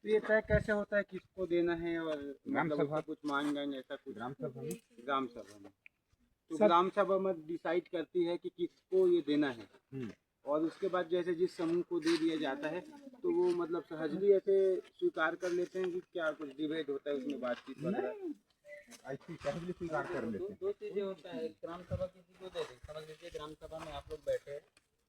तो ये तय कैसे होता है किसको देना है और ग्राम मतलब सभा उसका कुछ मानदंड ऐसा कुछ? ग्राम सभा में ग्राम सभा में तो सब ग्राम सभा में डिसाइड करती है कि किसको ये देना है, हम्म। और उसके बाद जैसे जिस समूह को दे दिया जाता है तो वो मतलब सहजली ऐसे स्वीकार कर लेते हैं कि क्या कुछ डिबेट होता है उसमें, बातचीत वगैरह? ऐसी सहजली स्वीकार कर लेते हैं। दो चीजें होता है, एक ग्राम सभा किसी को दे दे, समझ लीजिए ग्राम सभा में आप लोग बैठे हैं,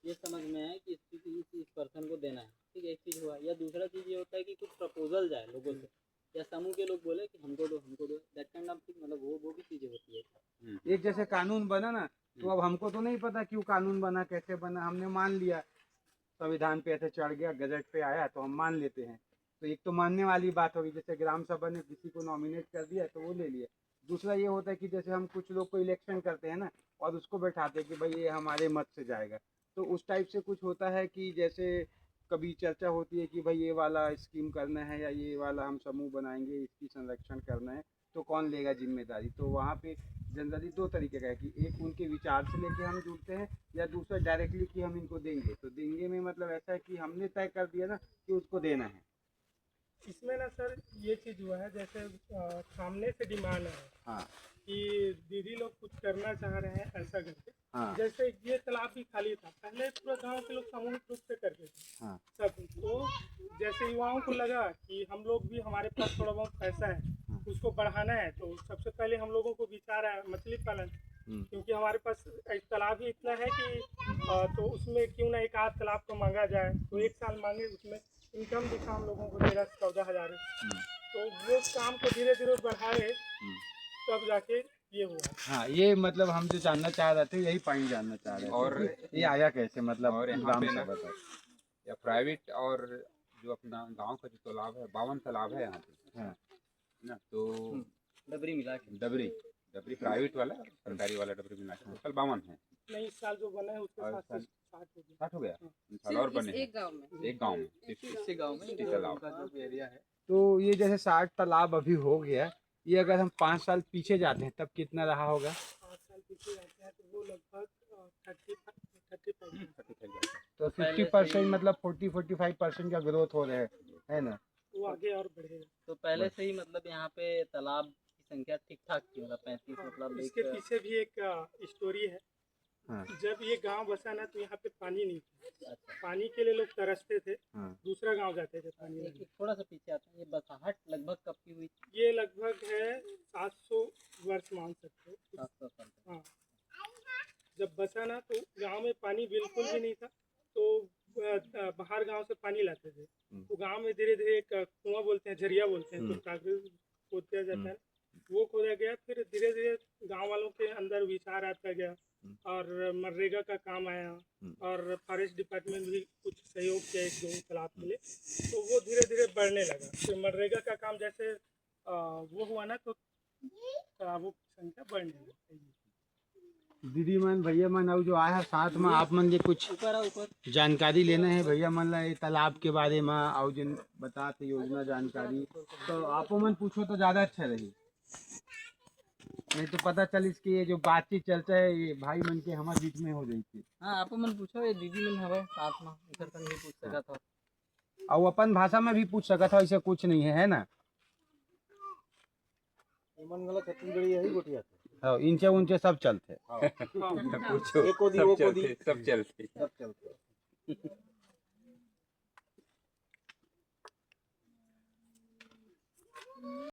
ये समझ में है कि इस पर्सन को देना है, ठीक है, एक चीज हुआ। या दूसरा चीज ये होता है कि कुछ प्रपोजल जाए लोगों से, या समूह के लोग बोले कि हमको दो दैट काइंड ऑफ थिंग, मतलब वो भी चीजें होती है। एक जैसे कानून बना ना, तो अब हमको तो नहीं पता क्यों कानून बना, कैसे बना, हमने मान लिया, संविधान पे ऐसे चढ़ गया, गजट पे आया तो हम मान लेते हैं। तो एक तो मानने वाली बात होगी, जैसे ग्राम सभा ने किसी को नॉमिनेट कर दिया तो वो ले लिया। दूसरा ये होता है कि जैसे हम कुछ लोग को इलेक्शन करते हैं ना, और उसको बैठाते हैं कि भाई ये हमारे मत से जाएगा, तो उस टाइप से कुछ होता है कि जैसे कभी चर्चा होती है कि भाई ये वाला स्कीम करना है या ये वाला हम समूह बनाएंगे, इसकी संरक्षण करना है, तो कौन लेगा जिम्मेदारी। तो वहाँ पे जनरली दो तरीके का है कि एक उनके विचार से लेके हम जुड़ते हैं, या दूसरा डायरेक्टली कि हम इनको देंगे। तो देंगे में मतलब ऐसा है कि हमने तय कर दिया ना कि उसको देना है। इसमें ना सर ये चीज़ हुआ है, जैसे सामने से डिमांड है हाँ कि दीदी लोग कुछ करना चाह रहे हैं ऐसा करके। हाँ जैसे ये तालाब भी खाली था, पहले पूरा गांव के लोग सामूहिक रूप से करते थे हाँ सब। तो जैसे युवाओं को लगा कि हम लोग भी, हमारे पास थोड़ा बहुत पैसा है, उसको बढ़ाना है, तो सबसे पहले हम लोगों को विचार आया मछली पालन, क्योंकि हमारे पास तालाब ही इतना है कि तो उसमें क्यों ना एक आध तालाब को मांगा जाए। तो एक साल मांगे, उसमें इनकम दिखा हम लोगों को 13-14 हज़ार। तो वो काम को धीरे धीरे बढ़ाए, तब जाके ये हुआ। हाँ, ये मतलब हम जो जानना चाह रहे थे यही पॉइंट जानना चाह रहे थे। और ये आया कैसे, मतलब और यहाँ ग्राम पे ना, सभा का? या प्राइवेट और जो अपना गांव का जो तालाब है, 52 तालाब है यहाँ पे, हाँ ना, तो डबरी मिला के डबरी प्राइवेट वाला सरकारी वाला डबरी मिला के टोटल 52 है। नहीं, इस साल जो बना है उसके और साथ साल 60 60 हो हो गया। गया, इन साल और बने हैं एक गांव में एक गांव में इसी गाँव में 60 तालाब। जो एरिया है। तो ये जैसे 60 तालाब अभी हो गया, ये अगर हम 5 साल पीछे जाते हैं तब कितना रहा होगा? 5 साल पीछे जाते हैं तो वो लगभग 30-35 तो 50% मतलब 40-45% का ग्रोथ हो रहा है ना? वो आगे और बढ़ेगा। तो पहले से ही मतलब यहाँ पे तालाब की संख्या ठीक ठाक थी, मतलब 35, मतलब इसके पीछे भी एक स्टोरी है। हाँ जब ये गांव बसा ना, तो यहाँ पे पानी नहीं था। पानी के लिए लोग तरसते थे, हाँ दूसरा गांव जाते थे पानी लेने। थोड़ा सा पीछे आता है, ये बसाहट लगभग कब की हुई थी? ये लगभग है 700 वर्ष मान सकते हो। 700 साल तक। हाँ, जब बसा ना तो गांव में पानी बिल्कुल भी नहीं था, तो बाहर गांव से पानी लाते थे। तो गांव में धीरे धीरे एक कुआं बोलते हैं, झरिया बोलते हैं, तो प्राकृतिक खोद दिया जाता है, वो खोदा गया। फिर धीरे धीरे गांव वालों के अंदर विचार आता गया, और मनरेगा का काम आया, और फॉरेस्ट डिपार्टमेंट भी कुछ सहयोग किया एक दो तालाब के लिए। तो वो धीरे धीरे बढ़ने लगा। फिर मनरेगा का काम जैसे वो हुआ ना, तो तालाबों की संख्या बढ़ने लगी। दीदी मन भैया मन और जो आया साथ में, आप मन के कुछ ऊपर जानकारी लेना है भैया मन ला तालाब के बारे में, और जिन बताते योजना जानकारी, तो आप मन पूछो तो ज़्यादा अच्छा रही। नहीं तो पता चल इसकी ये जो बातचीत चलता है ये भाई मन के हमारे बीच में हो रही थी। हाँ, आप मन पूछो, ये दीदी मन हवे साथ में, इधर तक नहीं पूछ सका था। और अपन भाषा में भी पूछ सकता था, ऐसे कुछ नहीं है ना? छत्तीसगढ़ी यही गोटिया हाँ, इंचे उनचे सब चलते। पूछो, सब चलते। सब चलते।